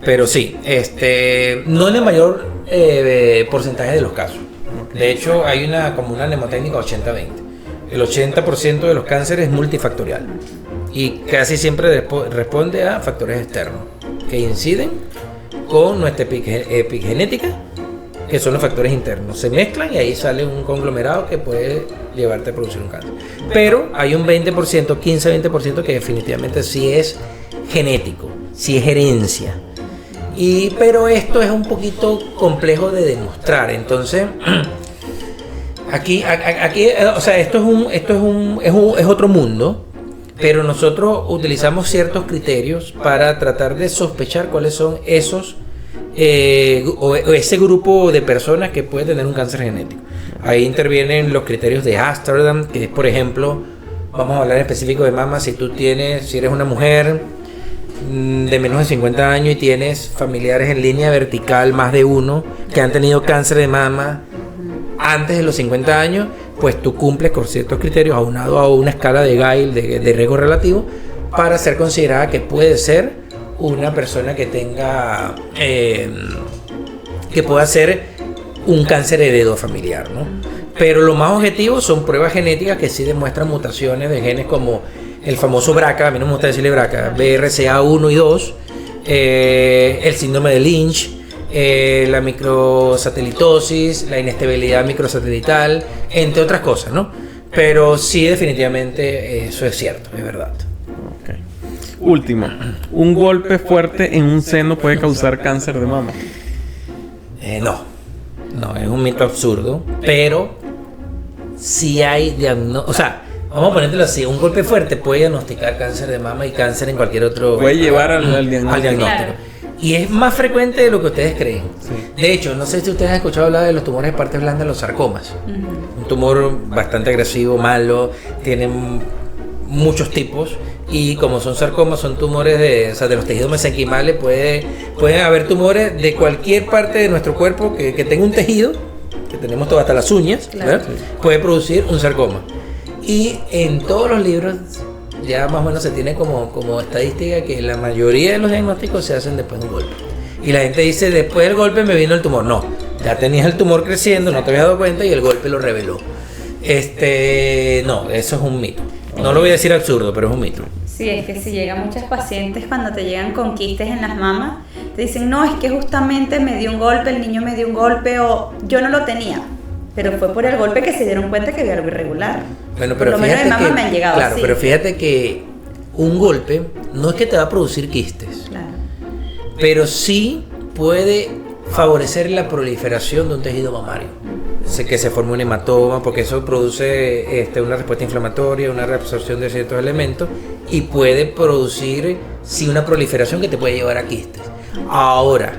Pero sí, no en el mayor porcentaje de los casos. De hecho, hay como una mnemotécnica 80-20. El 80% de los cánceres es multifactorial y casi siempre responde a factores externos que inciden con nuestra epigenética que son los factores internos. Se mezclan y ahí sale un conglomerado que puede llevarte a producir un cáncer. Pero hay un 20%, 15-20% que definitivamente sí es genético, sí es herencia. Pero esto es un poquito complejo de demostrar. Entonces, aquí, o sea, esto es otro mundo. Pero nosotros utilizamos ciertos criterios para tratar de sospechar cuáles son esos o ese grupo de personas que puede tener un cáncer genético. Ahí intervienen los criterios de Amsterdam, que es, por ejemplo, vamos a hablar en específico de mama. Si eres una mujer de menos de 50 años y tienes familiares en línea vertical, más de uno, que han tenido cáncer de mama antes de los 50 años, pues tú cumples con ciertos criterios aunado a una escala de Gale de riesgo relativo para ser considerada que puede ser una persona que tenga que pueda ser un cáncer heredofamiliar, ¿no? Pero lo más objetivo son pruebas genéticas que sí demuestran mutaciones de genes como el famoso BRCA, a mí no me gusta decirle BRCA, BRCA1 y 2, el síndrome de Lynch, la microsatelitosis, la inestabilidad microsatelital, entre otras cosas, ¿no? Pero sí, definitivamente eso es cierto, es verdad. Okay. Último, ¿un golpe fuerte en un seno puede causar cáncer de mama? No, es un mito absurdo, pero sí hay diagnóstico, o sea, vamos a ponértelo así, un golpe fuerte puede diagnosticar cáncer de mama y cáncer en cualquier otro... Puede llevar al diagnóstico. Claro. Y es más frecuente de lo que ustedes creen. Sí. De hecho, no sé si ustedes han escuchado hablar de los tumores de partes blandas, los sarcomas. Un tumor bastante agresivo, malo, tienen muchos tipos. Y como son sarcomas, son tumores de los tejidos mesenquimales. Pueden haber tumores de cualquier parte de nuestro cuerpo que tenga un tejido, que tenemos todo, hasta las uñas, claro. Sí. Puede producir un sarcoma. Y en todos los libros ya más o menos se tiene como estadística que la mayoría de los diagnósticos se hacen después de un golpe. Y la gente dice, después del golpe me vino el tumor. No, ya tenías el tumor creciendo, no te habías dado cuenta y el golpe lo reveló. No, eso es un mito. No lo voy a decir absurdo, pero es un mito. Sí, es que si llegan muchas pacientes cuando te llegan con quistes en las mamas, te dicen, no, es que justamente me dio un golpe, el niño me dio un golpe o yo no lo tenía. Pero fue por el golpe que se dieron cuenta que había algo irregular. Bueno, por lo menos de mamá me han llegado claro, así. pero fíjate que un golpe no es que te va a producir quistes, Claro. pero sí puede favorecer la proliferación de un tejido mamario. Que se forme un hematoma, porque eso produce una respuesta inflamatoria, una reabsorción de ciertos elementos y puede producir sí una proliferación que te puede llevar a quistes. Ahora,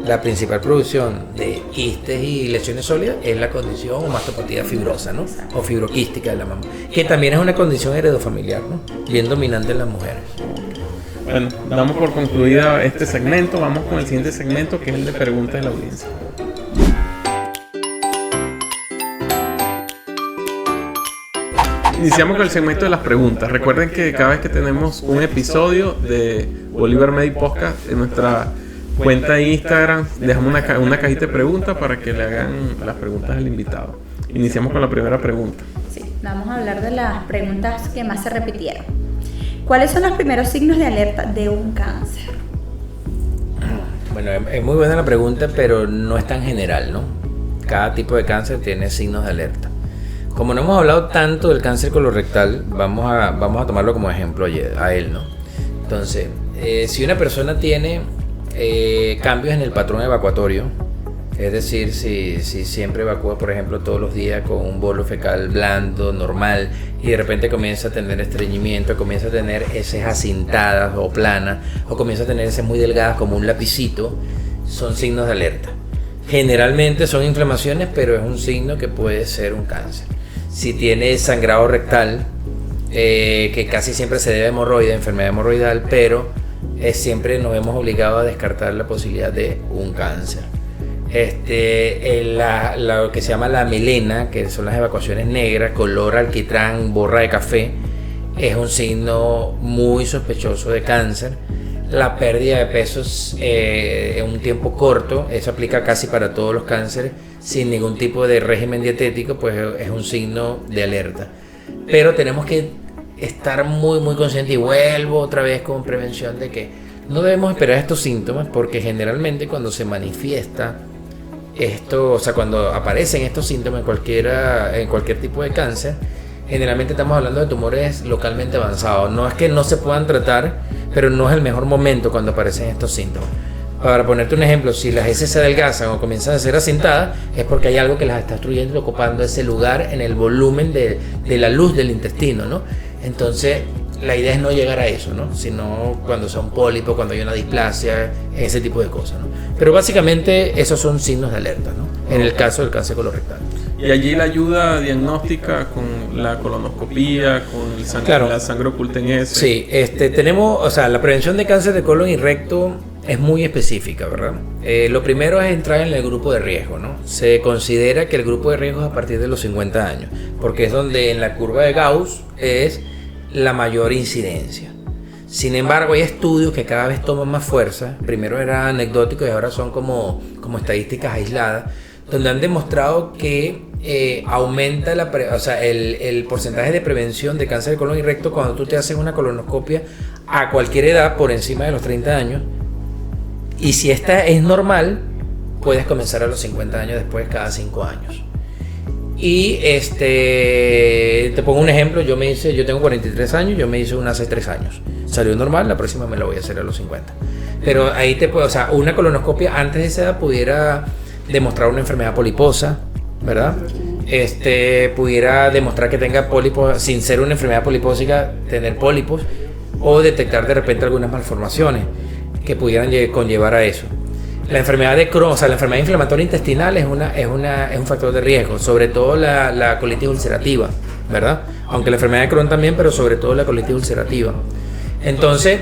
la principal producción de quistes y lesiones sólidas es la condición o mastopatía fibrosa, ¿no? O fibroquística de la mama, que también es una condición heredofamiliar, ¿no? Bien dominante en las mujeres. Bueno, damos por concluida este segmento. Vamos con el siguiente segmento, que es el de preguntas de la audiencia. Iniciamos con el segmento de las preguntas. Recuerden que cada vez que tenemos un episodio de Bolívar Medic Podcast en nuestra cuenta de Instagram, dejamos una cajita de preguntas para que le hagan las preguntas al invitado. Iniciamos con la primera pregunta. Sí, vamos a hablar de las preguntas que más se repitieron. ¿Cuáles son los primeros signos de alerta de un cáncer? Bueno, es muy buena la pregunta, pero no es tan general, ¿no? Cada tipo de cáncer tiene signos de alerta. Como no hemos hablado tanto del cáncer colorectal, vamos a tomarlo como ejemplo a él, ¿no? Entonces, si una persona tiene cambios en el patrón evacuatorio, es decir, si siempre evacúa, por ejemplo, todos los días con un bolo fecal blando, normal, y de repente comienza a tener estreñimiento, comienza a tener heces acintadas o planas, o comienza a tener heces muy delgadas como un lapicito, son signos de alerta. Generalmente son inflamaciones, pero es un signo que puede ser un cáncer. Si tiene sangrado rectal, que casi siempre se debe a hemorroides, enfermedad hemorroidal, pero siempre nos vemos obligados a descartar la posibilidad de un cáncer. Lo que se llama la melena, que son las evacuaciones negras, color alquitrán, borra de café, es un signo muy sospechoso de cáncer. La pérdida de pesos en un tiempo corto, eso aplica casi para todos los cánceres, sin ningún tipo de régimen dietético, pues es un signo de alerta. Pero tenemos que estar muy muy conscientes, y vuelvo otra vez con prevención, de que no debemos esperar estos síntomas, porque generalmente cuando se manifiesta esto, o sea, cuando aparecen estos síntomas en cualquier tipo de cáncer, generalmente estamos hablando de tumores localmente avanzados. No es que no se puedan tratar, pero no es el mejor momento cuando aparecen estos síntomas. Para ponerte un ejemplo, si las heces se adelgazan o comienzan a ser asentadas, es porque hay algo que las está obstruyendo y ocupando ese lugar en el volumen de la luz del intestino, ¿no? Entonces, la idea es no llegar a eso, ¿no? Sino cuando son pólipos, cuando hay una displasia, ese tipo de cosas, ¿no? Pero básicamente esos son signos de alerta, ¿no? En el caso del cáncer colorectal. Y allí la ayuda diagnóstica con la colonoscopía, con Claro. la sangre oculta en ese. Sí, tenemos, o sea, la prevención de cáncer de colon y recto es muy específica, ¿verdad? Lo primero es entrar en el grupo de riesgo, ¿no? Se considera que el grupo de riesgo es a partir de los 50 años, porque es donde en la curva de Gauss es la mayor incidencia. Sin embargo, hay estudios que cada vez toman más fuerza. Primero eran anecdóticos y ahora son como estadísticas aisladas, donde han demostrado que aumenta el porcentaje de prevención de cáncer de colon y recto cuando tú te haces una colonoscopia a cualquier edad por encima de los 30 años. Y si esta es normal, puedes comenzar a los 50 años después, cada 5 años. Y te pongo un ejemplo, yo tengo 43 años, yo me hice una hace 3 años. Salió normal, la próxima me la voy a hacer a los 50. Pero ahí una colonoscopia antes de esa edad pudiera demostrar una enfermedad poliposa, ¿verdad? Pudiera demostrar que tenga pólipos, sin ser una enfermedad polipósica, tener pólipos, o detectar de repente algunas malformaciones que pudieran conllevar a eso. La enfermedad de Crohn, o sea, la enfermedad inflamatoria intestinal es un factor de riesgo, sobre todo la colitis ulcerativa, ¿verdad? Aunque la enfermedad de Crohn también, pero sobre todo la colitis ulcerativa. Entonces,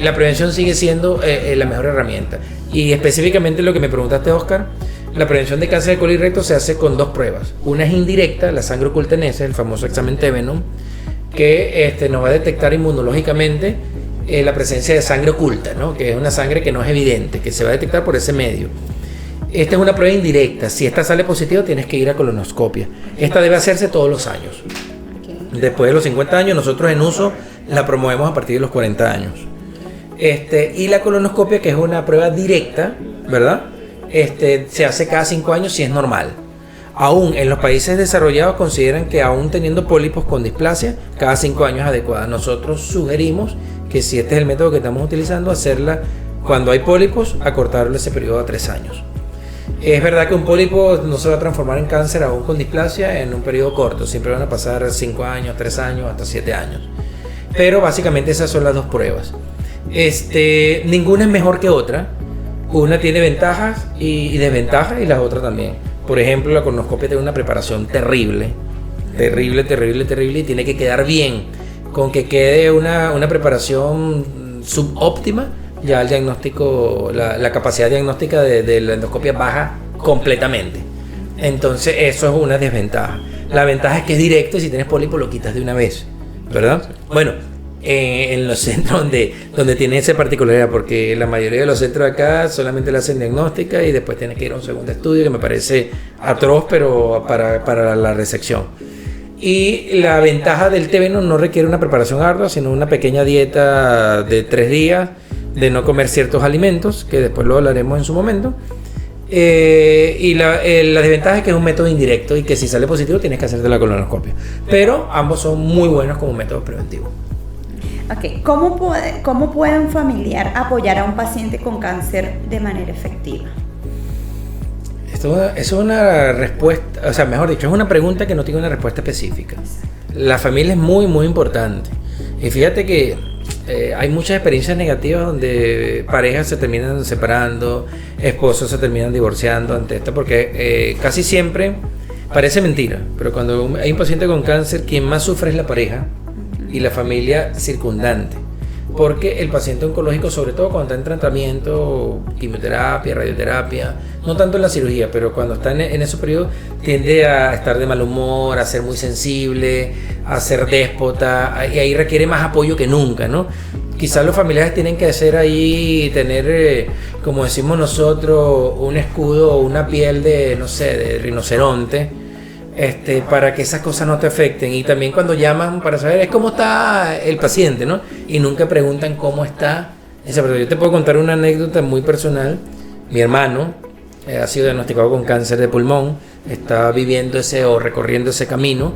la prevención sigue siendo la mejor herramienta. Y específicamente lo que me preguntaste, Oscar, la prevención de cáncer de colon y recto se hace con 2 pruebas. Una es indirecta, la sangre oculta en heces, el famoso examen Tevenon, que nos va a detectar inmunológicamente la presencia de sangre oculta, ¿no? Que es una sangre que no es evidente, que se va a detectar por ese medio. Esta es una prueba indirecta. Si esta sale positiva, tienes que ir a colonoscopia. Esta debe hacerse todos los años. Después de los 50 años, nosotros en uso la promovemos a partir de los 40 años. Y la colonoscopia, que es una prueba directa, ¿verdad? Se hace cada 5 años si es normal. Aún en los países desarrollados consideran que aún teniendo pólipos con displasia, cada 5 años es adecuada. Nosotros sugerimos que si este es el método que estamos utilizando, hacerla cuando hay pólipos, acortarle ese periodo a 3 años. Es verdad que un pólipo no se va a transformar en cáncer aún con displasia en un periodo corto, siempre van a pasar 5 años, 3 años, hasta 7 años. Pero básicamente esas son las 2 pruebas. Ninguna es mejor que otra, una tiene ventajas y desventajas y las otras también. Por ejemplo, la colonoscopia tiene una preparación terrible, y tiene que quedar bien. Con que quede una preparación subóptima, ya el diagnóstico, la capacidad diagnóstica de la endoscopia baja completamente. Entonces eso es una desventaja. La ventaja es que es directo y si tienes pólipo lo quitas de una vez, ¿verdad? Bueno, en los centros donde tiene esa particularidad, porque la mayoría de los centros acá solamente le hacen diagnóstica y después tienes que ir a un segundo estudio, que me parece atroz, pero para la resección. Y la ventaja del Tevenon no requiere una preparación ardua, sino una pequeña dieta de 3 días de no comer ciertos alimentos, que después lo hablaremos en su momento. Y la desventaja es que es un método indirecto y que si sale positivo tienes que hacerte la colonoscopia. Pero ambos son muy buenos como métodos preventivos. Ok, ¿cómo puede un familiar apoyar a un paciente con cáncer de manera efectiva? Esto es una respuesta, o sea, mejor dicho, es una pregunta que no tiene una respuesta específica. La familia es muy, muy importante. Y fíjate que hay muchas experiencias negativas donde parejas se terminan separando, esposos se terminan divorciando ante esto, porque casi siempre parece mentira, pero cuando hay un paciente con cáncer, quien más sufre es la pareja y la familia circundante. Porque el paciente oncológico, sobre todo cuando está en tratamiento, quimioterapia, radioterapia, no tanto en la cirugía, pero cuando está en ese periodo, tiende a estar de mal humor, a ser muy sensible, a ser déspota, y ahí requiere más apoyo que nunca, ¿no? Quizás los familiares tienen que hacer ahí, tener, como decimos nosotros, un escudo o una piel de, no sé, de rinoceronte, para que esas cosas no te afecten. Y también cuando llaman para saber cómo está el paciente, ¿no? Y nunca preguntan cómo está esa persona. Yo te puedo contar una anécdota muy personal. Mi hermano, ha sido diagnosticado con cáncer de pulmón, está viviendo o recorriendo ese camino.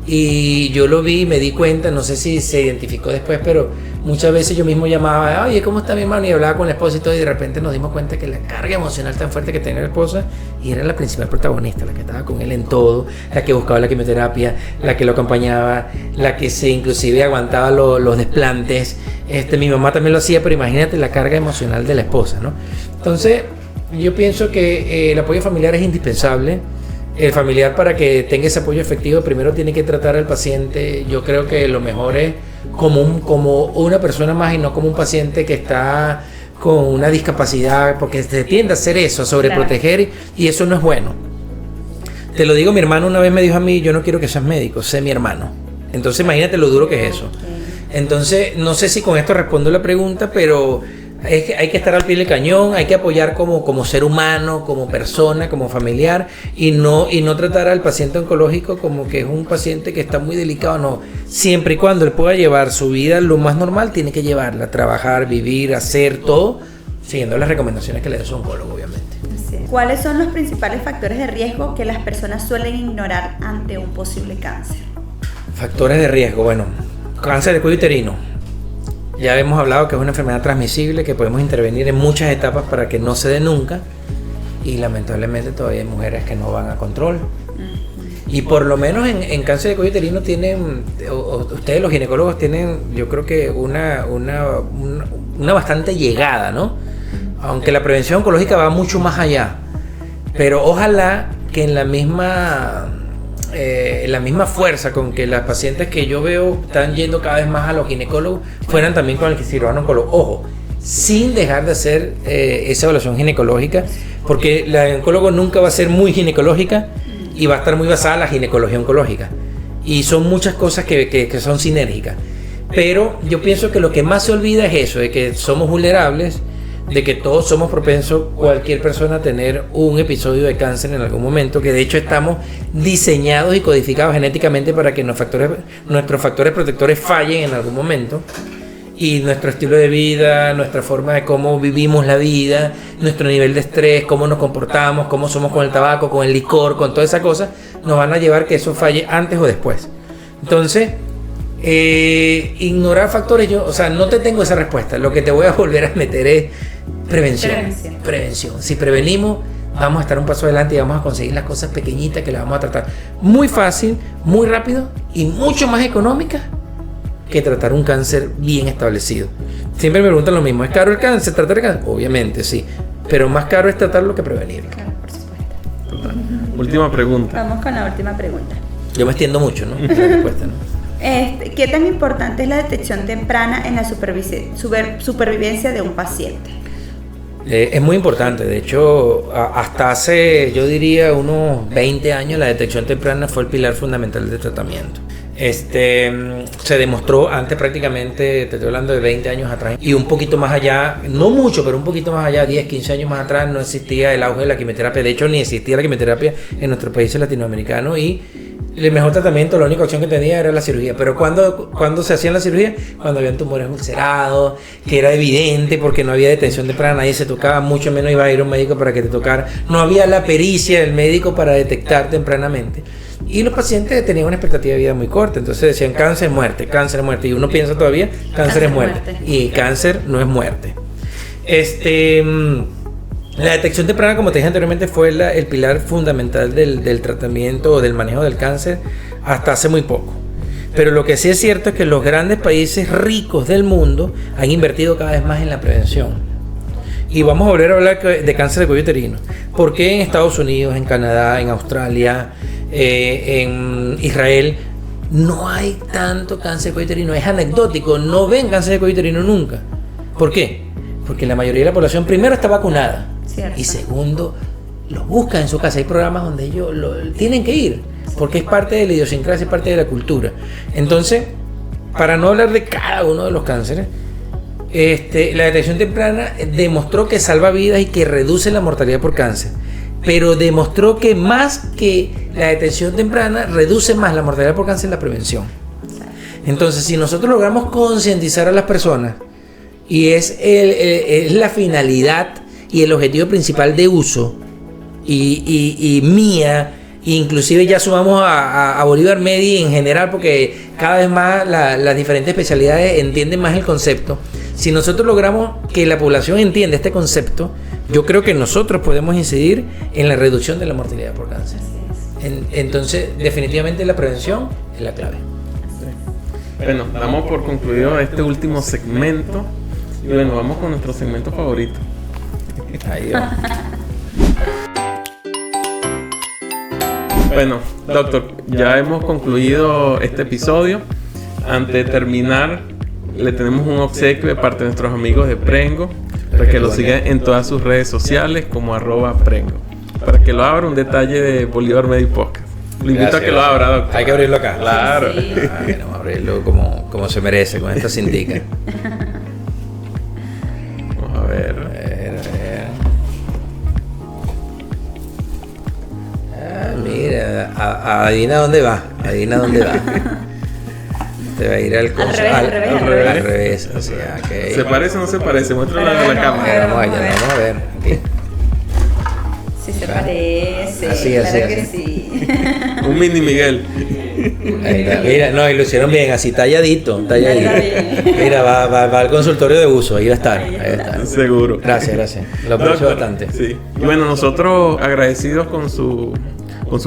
Y yo lo vi, me di cuenta, no sé si se identificó después, pero muchas veces yo mismo llamaba, oye, ¿cómo está mi hermano? Y hablaba con la esposa y todo, y de repente nos dimos cuenta que la carga emocional tan fuerte que tenía la esposa, y era la principal protagonista, la que estaba con él en todo, la que buscaba la quimioterapia, la que lo acompañaba, la que inclusive aguantaba los desplantes. Mi mamá también lo hacía, pero imagínate la carga emocional de la esposa, ¿no? Entonces, yo pienso que el apoyo familiar es indispensable. El familiar, para que tenga ese apoyo efectivo, primero tiene que tratar al paciente. Yo creo que lo mejor es como una persona más y no como un paciente que está con una discapacidad, porque se tiende a hacer eso, a sobreproteger, y eso no es bueno. Te lo digo, mi hermano una vez me dijo a mí, yo no quiero que seas médico, sé mi hermano. Entonces imagínate lo duro que es eso. Entonces no sé si con esto respondo la pregunta, pero hay que estar al pie del cañón, hay que apoyar como ser humano, como persona, como familiar, y no tratar al paciente oncológico como que es un paciente que está muy delicado. No, siempre y cuando él pueda llevar su vida lo más normal, tiene que llevarla, trabajar, vivir, hacer todo, siguiendo las recomendaciones que le da su oncólogo, obviamente. ¿Cuáles son los principales factores de riesgo que las personas suelen ignorar ante un posible cáncer? Factores de riesgo, bueno, cáncer de cuello uterino. Ya hemos hablado que es una enfermedad transmisible, que podemos intervenir en muchas etapas para que no se dé nunca, y lamentablemente todavía hay mujeres que no van a control. Y por lo menos en cáncer de cuello uterino tienen, ustedes los ginecólogos tienen, yo creo que una bastante llegada, ¿no? Aunque la prevención oncológica va mucho más allá, pero ojalá que en la misma fuerza con que las pacientes que yo veo están yendo cada vez más a los ginecólogos, fueran también con el cirujano oncólogo. Ojo, sin dejar de hacer esa evaluación ginecológica, porque la oncólogo nunca va a ser muy ginecológica y va a estar muy basada en la ginecología oncológica. Y son muchas cosas que son sinérgicas. Pero yo pienso que lo que más se olvida es eso, de que somos vulnerables, de que todos somos propensos, cualquier persona, a tener un episodio de cáncer en algún momento, que de hecho estamos diseñados y codificados genéticamente para que nuestros factores protectores fallen en algún momento, y nuestro estilo de vida, nuestra forma de cómo vivimos la vida, nuestro nivel de estrés, cómo nos comportamos, cómo somos con el tabaco, con el licor, con toda esa cosa, nos van a llevar que eso falle antes o después. Entonces, ignorar factores, no te tengo esa respuesta. Lo que te voy a volver a meter es prevención. Si prevenimos, vamos a estar un paso adelante y vamos a conseguir las cosas pequeñitas que las vamos a tratar muy fácil, muy rápido y mucho más económicas que tratar un cáncer bien establecido. Siempre me preguntan lo mismo, ¿es caro el cáncer? ¿Tratar el cáncer? Obviamente sí, pero más caro es tratarlo que prevenirlo. Claro, por supuesto. Última pregunta. Vamos con la última pregunta. Yo me extiendo mucho, ¿no? La respuesta, ¿no? ¿Qué tan importante es la detección temprana en la supervivencia de un paciente? Es muy importante. De hecho, hasta hace, yo diría, unos 20 años, la detección temprana fue el pilar fundamental del tratamiento. Se demostró antes, prácticamente, te estoy hablando de 20 años atrás, y un poquito más allá, no mucho, pero un poquito más allá, 10, 15 años más atrás, no existía el auge de la quimioterapia. De hecho, ni existía la quimioterapia en nuestros países latinoamericanos, y el mejor tratamiento, la única opción que tenía era la cirugía. Pero cuando se hacían la cirugía, cuando habían tumores ulcerados, que era evidente porque no había detención temprana, nadie se tocaba, mucho menos iba a ir a un médico para que te tocara. No había la pericia del médico para detectar tempranamente. Y los pacientes tenían una expectativa de vida muy corta. Entonces decían cáncer, muerte. Y uno piensa todavía, cáncer es muerte. Y cáncer no es muerte. La detección temprana, como te dije anteriormente, fue el pilar fundamental del tratamiento o del manejo del cáncer hasta hace muy poco. Pero lo que sí es cierto es que los grandes países ricos del mundo han invertido cada vez más en la prevención. Y vamos a volver a hablar de cáncer de cuello uterino. ¿Por qué en Estados Unidos, en Canadá, en Australia, en Israel no hay tanto cáncer de cuello uterino? Es anecdótico, no ven cáncer de cuello uterino nunca. ¿Por qué? Porque la mayoría de la población, primero, está vacunada. Cierto. Y segundo, los buscan en su casa. Hay programas donde ellos tienen que ir, porque es parte de la idiosincrasia, es parte de la cultura. Entonces, para no hablar de cada uno de los cánceres, la detección temprana demostró que salva vidas y que reduce la mortalidad por cáncer. Pero demostró que más que la detección temprana, reduce más la mortalidad por cáncer la prevención. Entonces, si nosotros logramos concientizar a las personas, y es la finalidad y el objetivo principal de uso y mía. Inclusive ya sumamos a Bolívar Medi en general, porque cada vez más las diferentes especialidades entienden más el concepto. Si nosotros logramos que la población entienda este concepto, yo creo que nosotros podemos incidir en la reducción de la mortalidad por cáncer. Entonces, definitivamente la prevención es la clave. Bueno, damos por concluido este último segmento y bueno, vamos con nuestro segmento favorito. Ahí va. Bueno, doctor, ya hemos concluido este episodio. Antes de terminar, le tenemos un obsequio de parte de nuestros amigos de Prengo, para que lo sigan en todas sus redes sociales como @Prengo. Para que lo abra, un detalle de Bolívar Medi Podcast. Lo invito a que lo abra, doctor. Hay que abrirlo acá. Claro. Sí. Vamos a abrirlo como se merece, con esta cintica. Vamos a ver. Mira, adivina dónde va. Te va a ir al Al revés. O sea, okay. ¿Se parece o no se parece? Muéstralo a la No, cámara. Vamos a ver. Aquí. Sí se parece. Así, claro así. que sí. Un mini Miguel. Ahí está. Mira, no, y lo hicieron bien, así talladito. Está bien. Mira, va al consultorio de uso, ahí va a estar. Seguro. Gracias. Lo aprecio bastante. Sí. Y bueno, nosotros agradecidos con su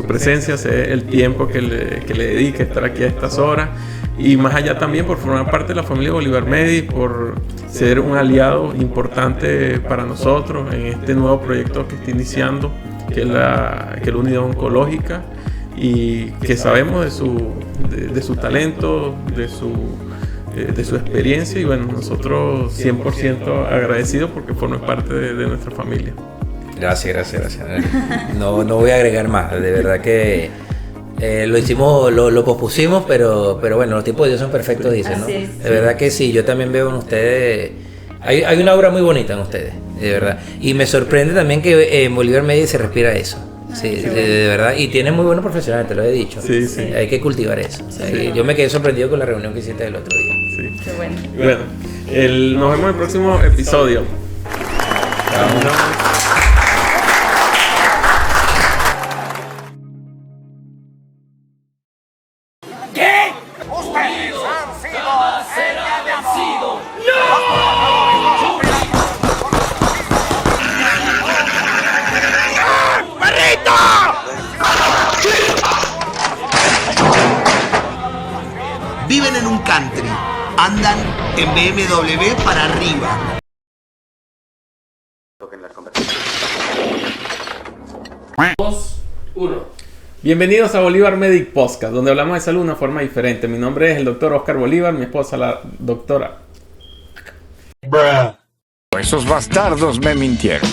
presencia, sé el tiempo que le dedica a estar aquí a estas horas. Y más allá también por formar parte de la familia Bolívar Medi, por ser un aliado importante para nosotros en este nuevo proyecto que está iniciando, que es la unidad oncológica, y que sabemos de su talento, de su experiencia, y bueno, nosotros 100% agradecidos porque forma parte de nuestra familia. Gracias. No voy a agregar más, de verdad que lo hicimos, lo pospusimos, pero bueno, los tiempos de Dios son perfectos, dicen, ¿no? Así es. De verdad que sí, yo también veo en ustedes, hay una obra muy bonita en ustedes, de verdad. Y me sorprende también que en Bolívar Medi se respira eso. Sí, de verdad, y tienen muy buenos profesionales, te lo he dicho. Sí. Hay que cultivar eso. Yo me quedé sorprendido con la reunión que hiciste el otro día. Sí. Qué bueno. Bueno, nos vemos en el próximo episodio. Vamos. Viven en un country, andan en BMW para arriba. Bienvenidos a Bolívar Medic Podcast, donde hablamos de salud de una forma diferente. Mi nombre es el doctor Oscar Bolívar, mi esposa la doctora. Esos bastardos me mintieron.